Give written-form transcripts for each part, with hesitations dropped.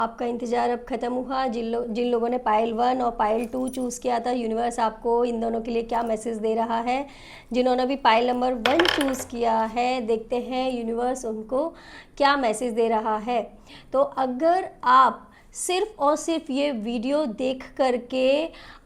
आपका इंतज़ार अब ख़त्म हुआ। जिन लोगों ने पायल 1 और पायल 2 चूज़ किया था, यूनिवर्स आपको इन दोनों के लिए क्या मैसेज दे रहा है। जिन्होंने भी पायल नंबर 1 चूज़ किया है, देखते हैं यूनिवर्स उनको क्या मैसेज दे रहा है। तो अगर आप सिर्फ़ और सिर्फ ये वीडियो देख करके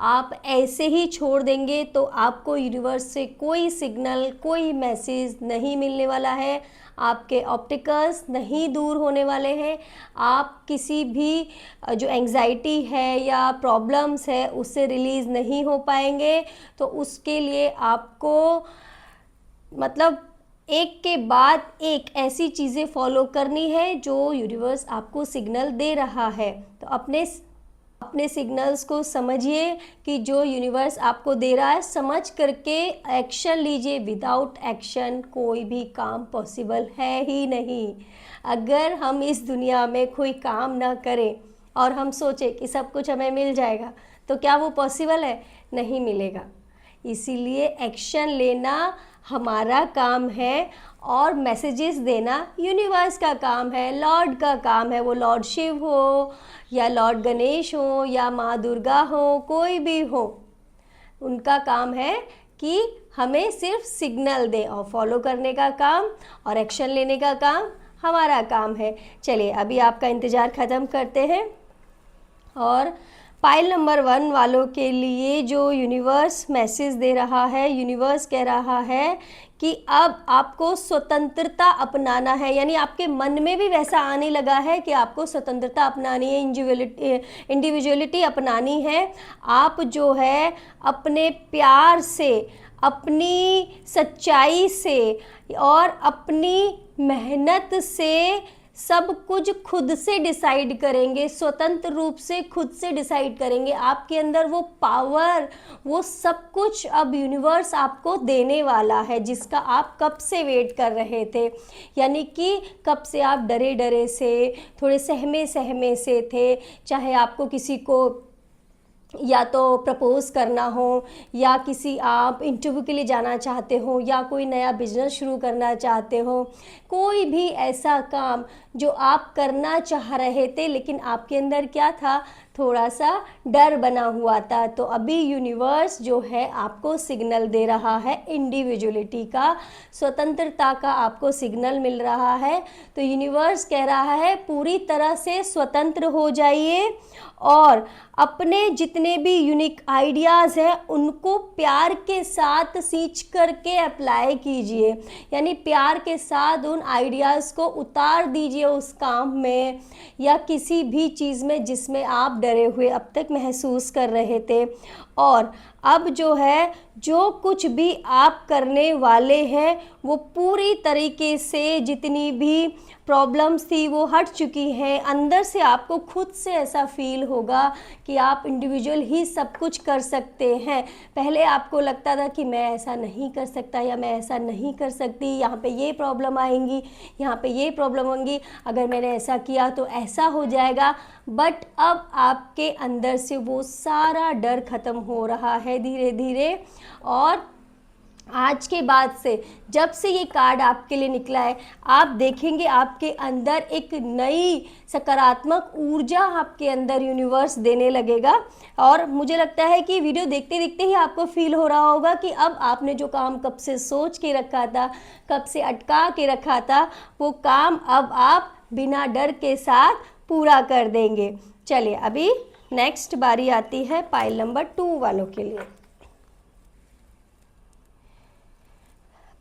आप ऐसे ही छोड़ देंगे तो आपको यूनिवर्स से कोई सिग्नल, कोई मैसेज नहीं मिलने वाला है। आपके ऑब्स्टिकल्स नहीं दूर होने वाले हैं। आप किसी भी जो एंग्जाइटी है या प्रॉब्लम्स है उससे रिलीज़ नहीं हो पाएंगे। तो उसके लिए आपको मतलब एक के बाद एक ऐसी चीज़ें फॉलो करनी है जो यूनिवर्स आपको सिग्नल दे रहा है। तो अपने सिग्नल्स को समझिए कि जो यूनिवर्स आपको दे रहा है, समझ करके एक्शन लीजिए। विदाउट एक्शन कोई भी काम पॉसिबल है ही नहीं। अगर हम इस दुनिया में कोई काम ना करें और हम सोचें कि सब कुछ हमें मिल जाएगा, तो क्या वो पॉसिबल है? नहीं मिलेगा। इसीलिए एक्शन लेना हमारा काम है और मैसेजेस देना यूनिवर्स का काम है, लॉर्ड का काम है। वो लॉर्ड शिव हो या लॉर्ड गणेश हो या माँ दुर्गा हो, कोई भी हो, उनका काम है कि हमें सिर्फ सिग्नल दें और फॉलो करने का काम और एक्शन लेने का काम हमारा काम है। चलिए अभी आपका इंतज़ार ख़त्म करते हैं और पाइल नंबर 1 वालों के लिए जो यूनिवर्स मैसेज दे रहा है, यूनिवर्स कह रहा है कि अब आपको स्वतंत्रता अपनाना है। यानी आपके मन में भी वैसा आने लगा है कि आपको स्वतंत्रता अपनानी है, इंडिविजुअलिटी अपनानी है। आप जो है अपने प्यार से, अपनी सच्चाई से और अपनी मेहनत से सब कुछ खुद से डिसाइड करेंगे, स्वतंत्र रूप से खुद से डिसाइड करेंगे। आपके अंदर वो पावर, वो सब कुछ अब यूनिवर्स आपको देने वाला है, जिसका आप कब से वेट कर रहे थे। यानी कि कब से आप डरे डरे से, थोड़े सहमे सहमे से थे। चाहे आपको किसी को या तो प्रपोज़ करना हो, या किसी आप इंटरव्यू के लिए जाना चाहते हो, या कोई नया बिजनेस शुरू करना चाहते हो, कोई भी ऐसा काम जो आप करना चाह रहे थे लेकिन आपके अंदर क्या था, थोड़ा सा डर बना हुआ था। तो अभी यूनिवर्स जो है आपको सिग्नल दे रहा है, इंडिविजुअलिटी का, स्वतंत्रता का आपको सिग्नल मिल रहा है। तो यूनिवर्स कह रहा है पूरी तरह से स्वतंत्र हो जाइए और अपने जितने भी यूनिक आइडियाज़ हैं उनको प्यार के साथ सींच करके अप्लाई कीजिए। यानी प्यार के साथ उन आइडियाज़ को उतार दीजिए उस काम में या किसी भी चीज़ में जिसमें आप डरे हुए अब तक महसूस कर रहे थे। और अब जो है, जो कुछ भी आप करने वाले हैं वो पूरी तरीके से, जितनी भी प्रॉब्लम्स थी वो हट चुकी हैं। अंदर से आपको खुद से ऐसा फील होगा कि आप इंडिविजुअल ही सब कुछ कर सकते हैं। पहले आपको लगता था कि मैं ऐसा नहीं कर सकता या मैं ऐसा नहीं कर सकती, यहाँ पे ये प्रॉब्लम आएंगी, यहाँ पे ये प्रॉब्लम होंगी, अगर मैंने ऐसा किया तो ऐसा हो जाएगा। बट अब आपके अंदर से वो सारा डर ख़त्म हो रहा है धीरे धीरे। और आज के बाद से, जब से ये कार्ड आपके लिए निकला है, आप देखेंगे आपके अंदर एक नई सकारात्मक ऊर्जा आपके अंदर यूनिवर्स देने लगेगा। और मुझे लगता है कि वीडियो देखते देखते ही आपको फील हो रहा होगा कि अब आपने जो काम कब से सोच के रखा था, कब से अटका के रखा था, वो काम अब आप बिना डर के साथ पूरा कर देंगे। चलिए अभी नेक्स्ट बारी आती है पाइल नंबर 2 वालों के लिए।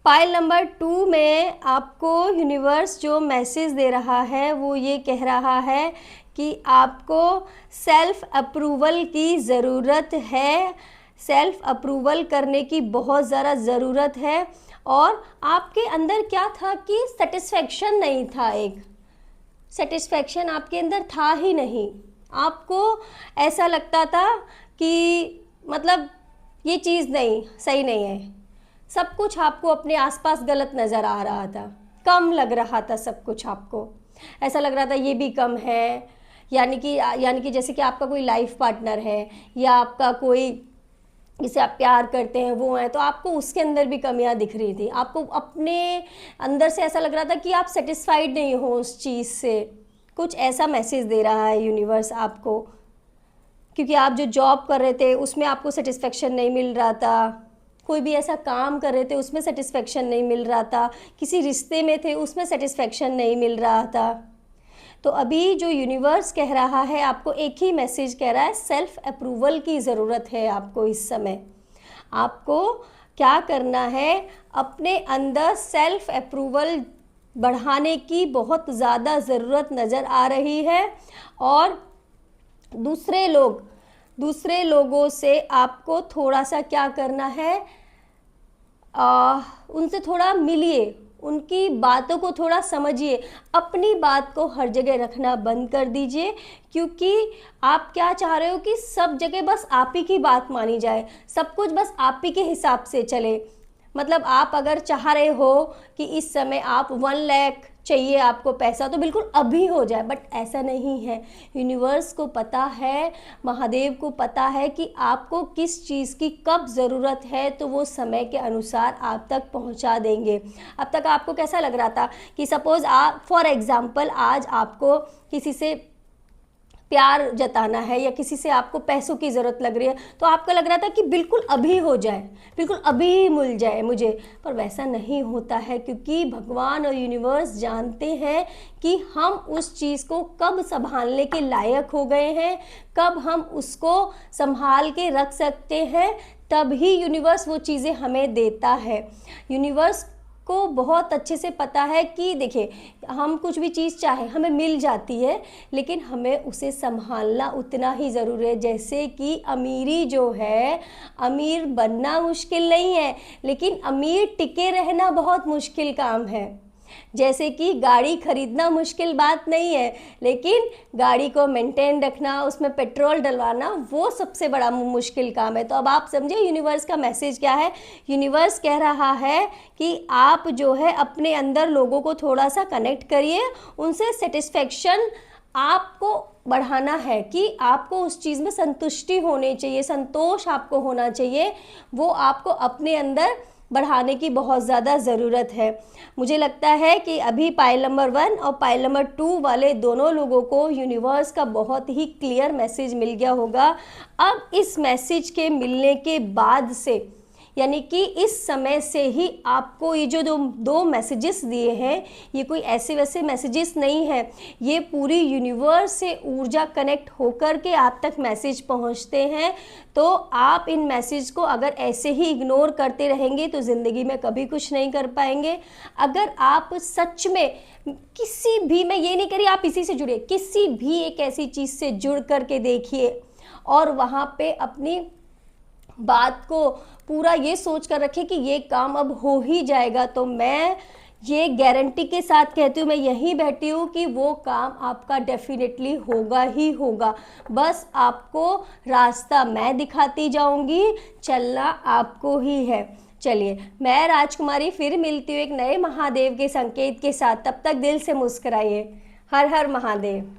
पाइल नंबर 2 में आपको यूनिवर्स जो मैसेज दे रहा है वो ये कह रहा है कि आपको सेल्फ अप्रूवल की ज़रूरत है, सेल्फ अप्रूवल करने की बहुत ज़्यादा ज़रूरत है। और आपके अंदर क्या था कि सेटिस्फेक्शन नहीं था, एक सेटिस्फेक्शन आपके अंदर था ही नहीं। आपको ऐसा लगता था कि मतलब ये चीज़ नहीं सही नहीं है, सब कुछ आपको अपने आसपास गलत नज़र आ रहा था, कम लग रहा था सब कुछ। आपको ऐसा लग रहा था ये भी कम है। यानी कि जैसे कि आपका कोई लाइफ पार्टनर है या आपका कोई जिसे आप प्यार करते हैं वो है, तो आपको उसके अंदर भी कमियां दिख रही थी। आपको अपने अंदर से ऐसा लग रहा था कि आप सेटिस्फाइड नहीं हो उस चीज़ से, कुछ ऐसा मैसेज दे रहा है यूनिवर्स आपको, क्योंकि आप जो जॉब कर रहे थे उसमें आपको सेटिस्फेक्शन नहीं मिल रहा था, कोई भी ऐसा काम कर रहे थे उसमें सेटिस्फेक्शन नहीं मिल रहा था, किसी रिश्ते में थे उसमें सेटिस्फेक्शन नहीं मिल रहा था। तो अभी जो यूनिवर्स कह रहा है आपको, एक ही मैसेज कह रहा है, सेल्फ अप्रूवल की ज़रूरत है आपको इस समय। आपको क्या करना है, अपने अंदर सेल्फ अप्रूवल बढ़ाने की बहुत ज़्यादा ज़रूरत नज़र आ रही है। और दूसरे लोगों से आपको थोड़ा सा क्या करना है, उनसे थोड़ा मिलिए, उनकी बातों को थोड़ा समझिए, अपनी बात को हर जगह रखना बंद कर दीजिए। क्योंकि आप क्या चाह रहे हो कि सब जगह बस आप ही की बात मानी जाए, सब कुछ बस आप ही के हिसाब से चले। मतलब आप अगर चाह रहे हो कि इस समय आप 1 लाख चाहिए आपको पैसा, तो बिल्कुल अभी हो जाए, बट ऐसा नहीं है। यूनिवर्स को पता है, महादेव को पता है कि आपको किस चीज़ की कब ज़रूरत है, तो वो समय के अनुसार आप तक पहुंचा देंगे। अब तक आपको कैसा लग रहा था कि सपोज़ आप फॉर एग्ज़ाम्पल आज आपको किसी से प्यार जताना है या किसी से आपको पैसों की ज़रूरत लग रही है, तो आपका लग रहा था कि बिल्कुल अभी हो जाए, बिल्कुल अभी मिल जाए मुझे, पर वैसा नहीं होता है। क्योंकि भगवान और यूनिवर्स जानते हैं कि हम उस चीज़ को कब संभालने के लायक हो गए हैं, कब हम उसको संभाल के रख सकते हैं, तभी यूनिवर्स वो चीज़ें हमें देता है। यूनिवर्स को बहुत अच्छे से पता है कि देखिए, हम कुछ भी चीज़ चाहे हमें मिल जाती है, लेकिन हमें उसे संभालना उतना ही ज़रूरी है। जैसे कि अमीरी जो है, अमीर बनना मुश्किल नहीं है, लेकिन अमीर टिके रहना बहुत मुश्किल काम है। जैसे कि गाड़ी खरीदना मुश्किल बात नहीं है, लेकिन गाड़ी को मेंटेन रखना, उसमें पेट्रोल डलवाना, वो सबसे बड़ा मुश्किल काम है। तो अब आप समझे यूनिवर्स का मैसेज क्या है। यूनिवर्स कह रहा है कि आप जो है अपने अंदर लोगों को थोड़ा सा कनेक्ट करिए, उनसे सेटिस्फेक्शन आपको बढ़ाना है कि आपको उस चीज़ में संतुष्टि होनी चाहिए, संतोष आपको होना चाहिए, वो आपको अपने अंदर बढ़ाने की बहुत ज़्यादा ज़रूरत है। मुझे लगता है कि अभी पाइल नंबर 1 और पाइल नंबर 2 वाले दोनों लोगों को यूनिवर्स का बहुत ही क्लियर मैसेज मिल गया होगा। अब इस मैसेज के मिलने के बाद से, यानी कि इस समय से ही आपको ये जो दो मैसेजेस दिए हैं, ये कोई ऐसे वैसे मैसेजेस नहीं है, ये पूरी यूनिवर्स से ऊर्जा कनेक्ट होकर के आप तक मैसेज पहुंचते हैं। तो आप इन मैसेज को अगर ऐसे ही इग्नोर करते रहेंगे तो ज़िंदगी में कभी कुछ नहीं कर पाएंगे। अगर आप सच में किसी भी, मैं ये नहीं कह रही आप इसी से जुड़िए, किसी भी एक ऐसी चीज़ से जुड़ करके देखिए और वहाँ पे अपनी बात को पूरा ये सोच कर रखें कि ये काम अब हो ही जाएगा, तो मैं ये गारंटी के साथ कहती हूँ, मैं यहीं बैठी हूँ कि वो काम आपका डेफिनेटली होगा ही होगा। बस आपको रास्ता मैं दिखाती जाऊँगी, चलना आपको ही है। चलिए, मैं राजकुमारी फिर मिलती हूँ एक नए महादेव के संकेत के साथ। तब तक दिल से मुस्कुराइए। हर हर महादेव।